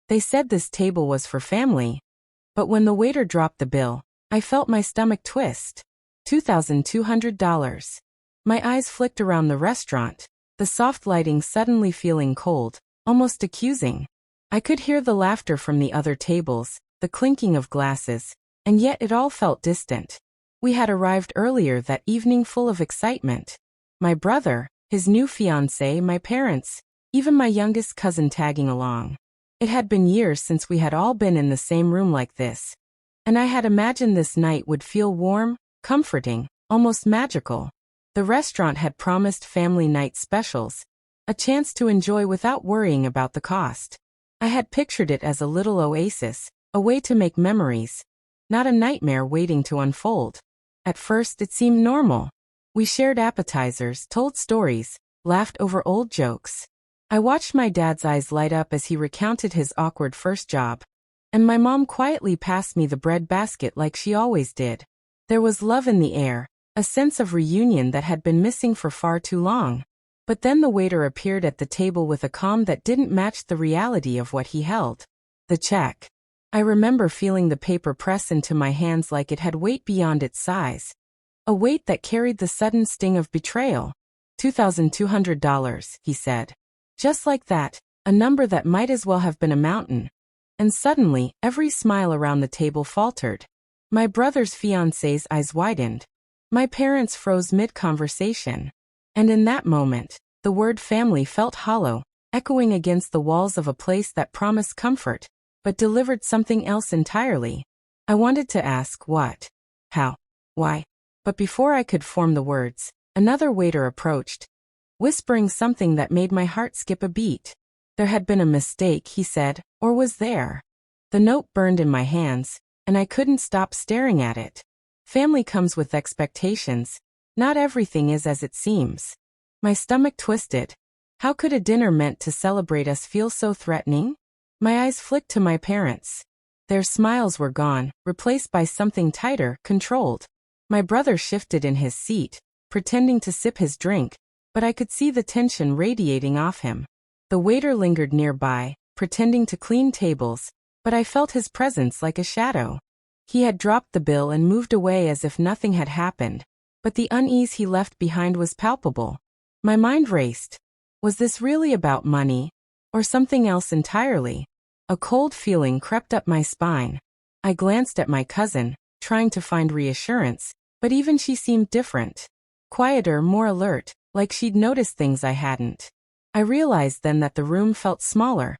They said this table was for family. But when the waiter dropped the bill, I felt my stomach twist. $2,200. My eyes flicked around the restaurant, the soft lighting suddenly feeling cold, almost accusing. I could hear the laughter from the other tables, the clinking of glasses, and yet it all felt distant. We had arrived earlier that evening full of excitement. My brother, his new fiancée, my parents, even my youngest cousin tagging along. It had been years since we had all been in the same room like this. And I had imagined this night would feel warm, comforting, almost magical. The restaurant had promised family night specials, a chance to enjoy without worrying about the cost. I had pictured it as a little oasis, a way to make memories, not a nightmare waiting to unfold. At first it seemed normal. We shared appetizers, told stories, laughed over old jokes. I watched my dad's eyes light up as he recounted his awkward first job. And my mom quietly passed me the bread basket like she always did. There was love in the air, a sense of reunion that had been missing for far too long. But then the waiter appeared at the table with a calm that didn't match the reality of what he held. The check. I remember feeling the paper press into my hands like it had weight beyond its size. A weight that carried the sudden sting of betrayal. $2,200, he said. Just like that, a number that might as well have been a mountain. And suddenly, every smile around the table faltered. My brother's fiancée's eyes widened. My parents froze mid-conversation. And in that moment, the word family felt hollow, echoing against the walls of a place that promised comfort, but delivered something else entirely. I wanted to ask what, how, why. But before I could form the words, another waiter approached, whispering something that made my heart skip a beat. There had been a mistake, he said, or was there? The note burned in my hands, and I couldn't stop staring at it. Family comes with expectations. Not everything is as it seems. My stomach twisted. How could a dinner meant to celebrate us feel so threatening? My eyes flicked to my parents. Their smiles were gone, replaced by something tighter, controlled. My brother shifted in his seat, pretending to sip his drink, but I could see the tension radiating off him. The waiter lingered nearby, pretending to clean tables, but I felt his presence like a shadow. He had dropped the bill and moved away as if nothing had happened, but the unease he left behind was palpable. My mind raced. Was this really about money, or something else entirely? A cold feeling crept up my spine. I glanced at my cousin, trying to find reassurance, but even she seemed different. Quieter, more alert, like she'd noticed things I hadn't. I realized then that the room felt smaller.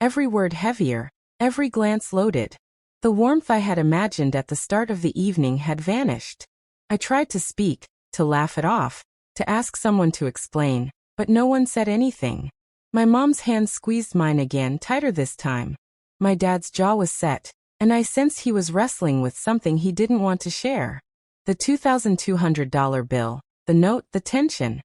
Every word heavier, every glance loaded. The warmth I had imagined at the start of the evening had vanished. I tried to speak, to laugh it off, to ask someone to explain, but no one said anything. My mom's hand squeezed mine again, tighter this time. My dad's jaw was set, and I sensed he was wrestling with something he didn't want to share. The $2,200 bill, the note, the tension.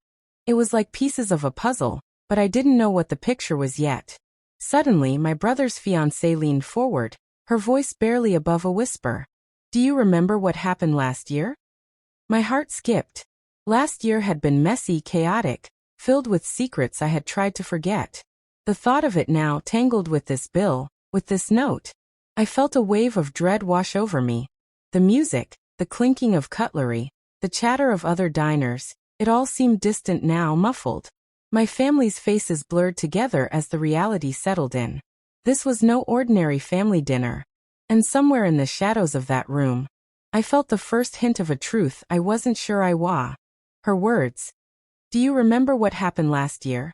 It was like pieces of a puzzle, but I didn't know what the picture was yet. Suddenly, my brother's fiancée leaned forward, her voice barely above a whisper. Do you remember what happened last year? My heart skipped. Last year had been messy, chaotic, filled with secrets I had tried to forget. The thought of it now tangled with this bill, with this note. I felt a wave of dread wash over me. The music, the clinking of cutlery, the chatter of other diners, it all seemed distant now, muffled. My family's faces blurred together as the reality settled in. This was no ordinary family dinner. And somewhere in the shadows of that room, I felt the first hint of a truth I wasn't sure I was. Her words, "Do you remember what happened last year?"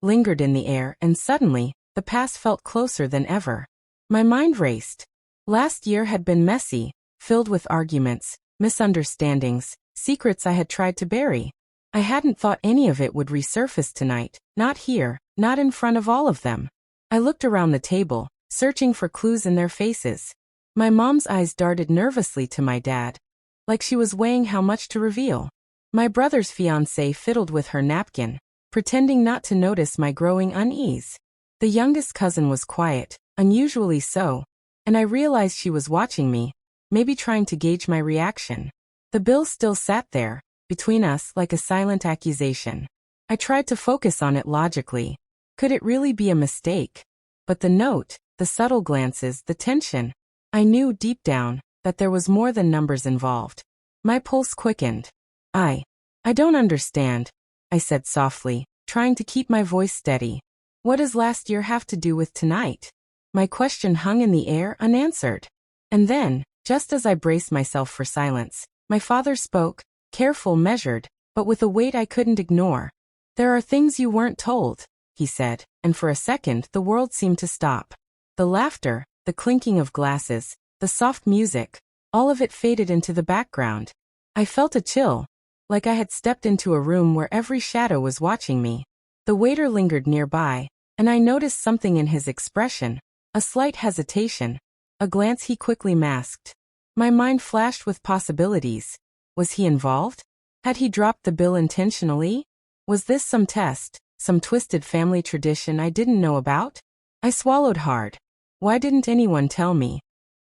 lingered in the air, and suddenly, the past felt closer than ever. My mind raced. Last year had been messy, filled with arguments, misunderstandings, secrets I had tried to bury. I hadn't thought any of it would resurface tonight, not here, not in front of all of them. I looked around the table, searching for clues in their faces. My mom's eyes darted nervously to my dad, like she was weighing how much to reveal. My brother's fiancée fiddled with her napkin, pretending not to notice my growing unease. The youngest cousin was quiet, unusually so, and I realized she was watching me, maybe trying to gauge my reaction. The bill still sat there, between us, like a silent accusation. I tried to focus on it logically. Could it really be a mistake? But the note, the subtle glances, the tension. I knew deep down that there was more than numbers involved. My pulse quickened. I don't understand, I said softly, trying to keep my voice steady. What does last year have to do with tonight? My question hung in the air unanswered. And then, just as I braced myself for silence, my father spoke, careful, measured, but with a weight I couldn't ignore. There are things you weren't told, he said, and for a second the world seemed to stop. The laughter, the clinking of glasses, the soft music, all of it faded into the background. I felt a chill, like I had stepped into a room where every shadow was watching me. The waiter lingered nearby, and I noticed something in his expression, a slight hesitation, a glance he quickly masked. My mind flashed with possibilities. Was he involved? Had he dropped the bill intentionally? Was this some test, some twisted family tradition I didn't know about? I swallowed hard. Why didn't anyone tell me?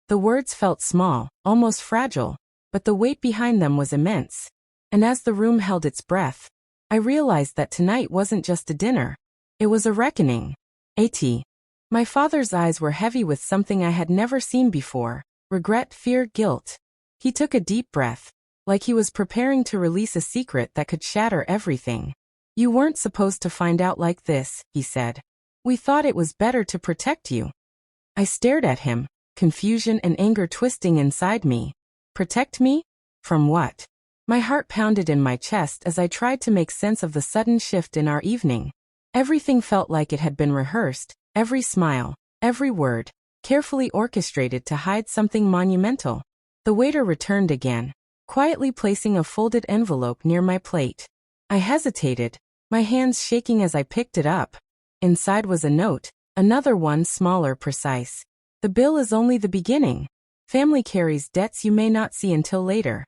The words felt small, almost fragile, but the weight behind them was immense. And as the room held its breath, I realized that tonight wasn't just a dinner. It was a reckoning. My father's eyes were heavy with something I had never seen before: regret, fear, guilt. He took a deep breath, like he was preparing to release a secret that could shatter everything. You weren't supposed to find out like this, he said. We thought it was better to protect you. I stared at him, confusion and anger twisting inside me. Protect me? From what? My heart pounded in my chest as I tried to make sense of the sudden shift in our evening. Everything felt like it had been rehearsed, every smile, every word, carefully orchestrated to hide something monumental. The waiter returned again, quietly placing a folded envelope near my plate. I hesitated, my hands shaking as I picked it up. Inside was a note, another one smaller, precise. The bill is only the beginning. Family carries debts you may not see until later.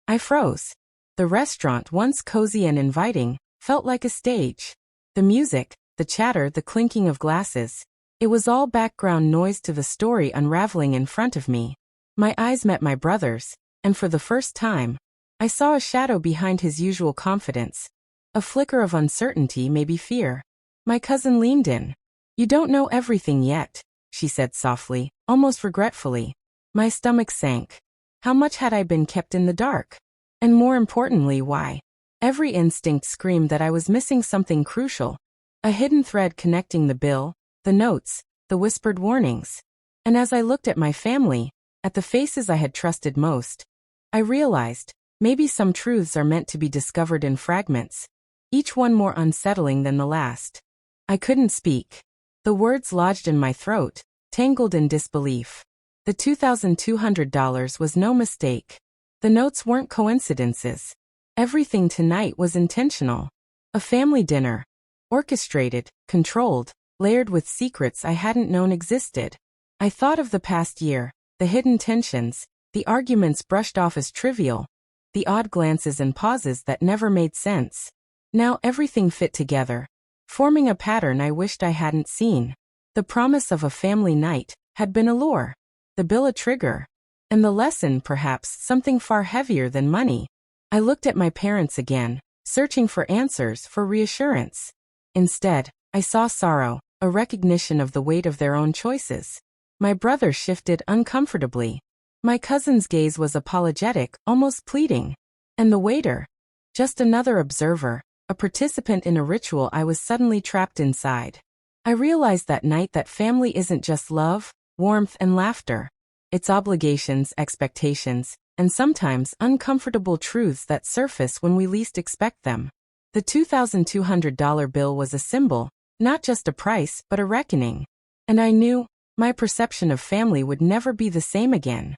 I froze. The restaurant, once cozy and inviting, felt like a stage. The music, the chatter, the clinking of glasses. It was all background noise to the story unraveling in front of me. My eyes met my brother's, and for the first time, I saw a shadow behind his usual confidence. A flicker of uncertainty, maybe fear. My cousin leaned in. You don't know everything yet, she said softly, almost regretfully. My stomach sank. How much had I been kept in the dark? And more importantly, why? Every instinct screamed that I was missing something crucial. A hidden thread connecting the bill, the notes, the whispered warnings. And as I looked at my family, at the faces I had trusted most, I realized, maybe some truths are meant to be discovered in fragments, each one more unsettling than the last. I couldn't speak. The words lodged in my throat, tangled in disbelief. The $2,200 was no mistake. The notes weren't coincidences. Everything tonight was intentional. A family dinner. Orchestrated, controlled, layered with secrets I hadn't known existed. I thought of the past year, the hidden tensions, the arguments brushed off as trivial, the odd glances and pauses that never made sense. Now everything fit together, forming a pattern I wished I hadn't seen. The promise of a family night had been a lure, the bill a trigger, and the lesson perhaps something far heavier than money. I looked at my parents again, searching for answers, for reassurance. Instead, I saw sorrow, a recognition of the weight of their own choices. My brother shifted uncomfortably. My cousin's gaze was apologetic, almost pleading. And the waiter? Just another observer, a participant in a ritual I was suddenly trapped inside. I realized that night that family isn't just love, warmth and laughter. It's obligations, expectations, and sometimes uncomfortable truths that surface when we least expect them. The $2,200 bill was a symbol, not just a price, but a reckoning. And I knew my perception of family would never be the same again.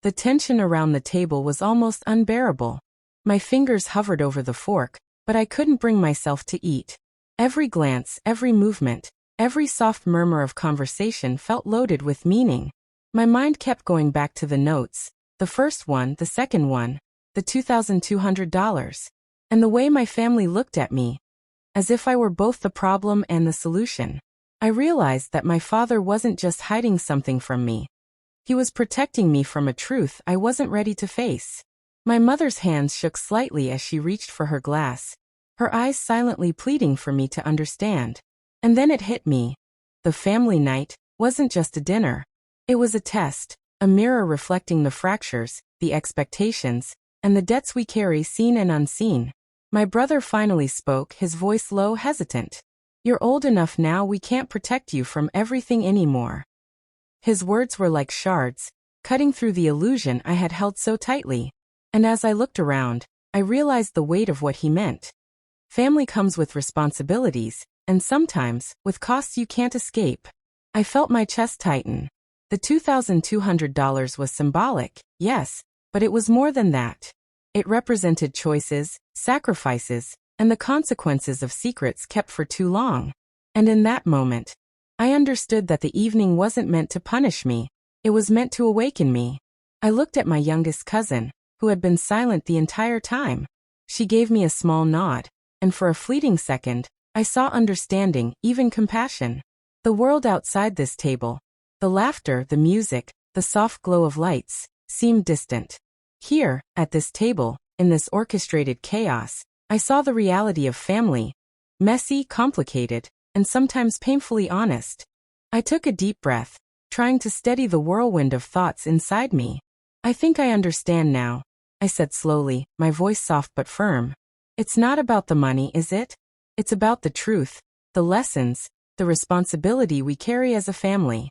The tension around the table was almost unbearable. My fingers hovered over the fork, but I couldn't bring myself to eat. Every glance, every movement, every soft murmur of conversation felt loaded with meaning. My mind kept going back to the notes, the first one, the second one, the $2,200, and the way my family looked at me, as if I were both the problem and the solution. I realized that my father wasn't just hiding something from me. He was protecting me from a truth I wasn't ready to face. My mother's hands shook slightly as she reached for her glass, her eyes silently pleading for me to understand. And then it hit me. The family night, wasn't just a dinner. It was a test, a mirror reflecting the fractures, the expectations, and the debts we carry seen and unseen. My brother finally spoke, his voice low, hesitant. "You're old enough now, we can't protect you from everything anymore." His words were like shards, cutting through the illusion I had held so tightly. And as I looked around, I realized the weight of what he meant. Family comes with responsibilities, and sometimes, with costs you can't escape. I felt my chest tighten. The $2,200 was symbolic, yes, but it was more than that. It represented choices, sacrifices, and the consequences of secrets kept for too long. And in that moment, I understood that the evening wasn't meant to punish me, it was meant to awaken me. I looked at my youngest cousin, who had been silent the entire time. She gave me a small nod, and for a fleeting second, I saw understanding, even compassion. The world outside this table, the laughter, the music, the soft glow of lights, seemed distant. Here, at this table, in this orchestrated chaos, I saw the reality of family. Messy, complicated, and sometimes painfully honest. I took a deep breath, trying to steady the whirlwind of thoughts inside me. "I think I understand now," I said slowly, my voice soft but firm. "It's not about the money, is it? It's about the truth, the lessons, the responsibility we carry as a family."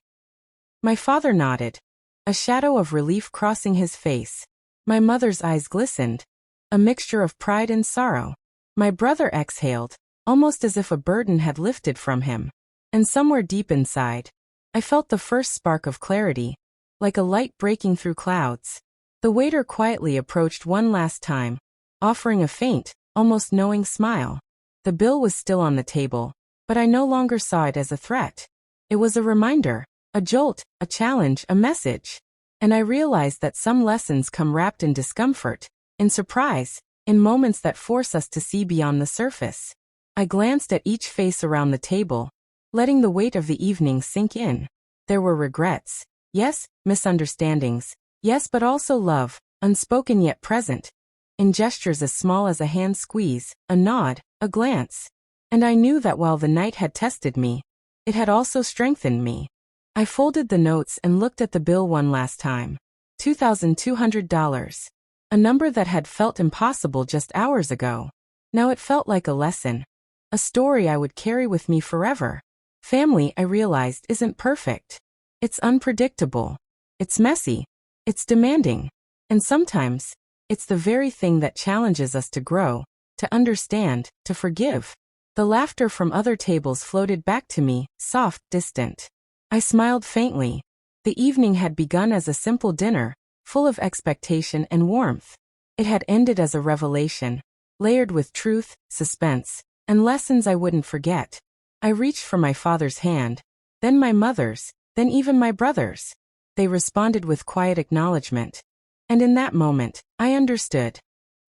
My father nodded, a shadow of relief crossing his face. My mother's eyes glistened, a mixture of pride and sorrow. My brother exhaled, almost as if a burden had lifted from him. And somewhere deep inside, I felt the first spark of clarity, like a light breaking through clouds. The waiter quietly approached one last time, offering a faint, almost knowing smile. The bill was still on the table, but I no longer saw it as a threat. It was a reminder, a jolt, a challenge, a message. And I realized that some lessons come wrapped in discomfort, in surprise, in moments that force us to see beyond the surface. I glanced at each face around the table, letting the weight of the evening sink in. There were regrets, yes, misunderstandings, yes, but also love, unspoken yet present, in gestures as small as a hand squeeze, a nod, a glance. And I knew that while the night had tested me, it had also strengthened me. I folded the notes and looked at the bill one last time. $2,200. A number that had felt impossible just hours ago. Now it felt like a lesson. A story I would carry with me forever. Family, I realized, isn't perfect. It's unpredictable. It's messy. It's demanding. And sometimes, it's the very thing that challenges us to grow, to understand, to forgive. The laughter from other tables floated back to me, soft, distant. I smiled faintly. The evening had begun as a simple dinner, full of expectation and warmth. It had ended as a revelation, layered with truth, suspense, and lessons I wouldn't forget. I reached for my father's hand, then my mother's, then even my brother's. They responded with quiet acknowledgement. And in that moment, I understood.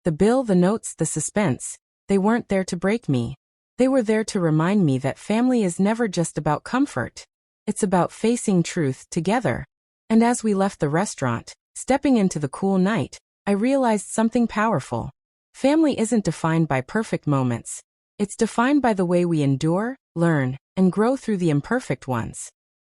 The bill, the notes, the suspense, they weren't there to break me. They were there to remind me that family is never just about comfort. It's about facing truth together. And as we left the restaurant, stepping into the cool night, I realized something powerful. Family isn't defined by perfect moments. It's defined by the way we endure, learn, and grow through the imperfect ones.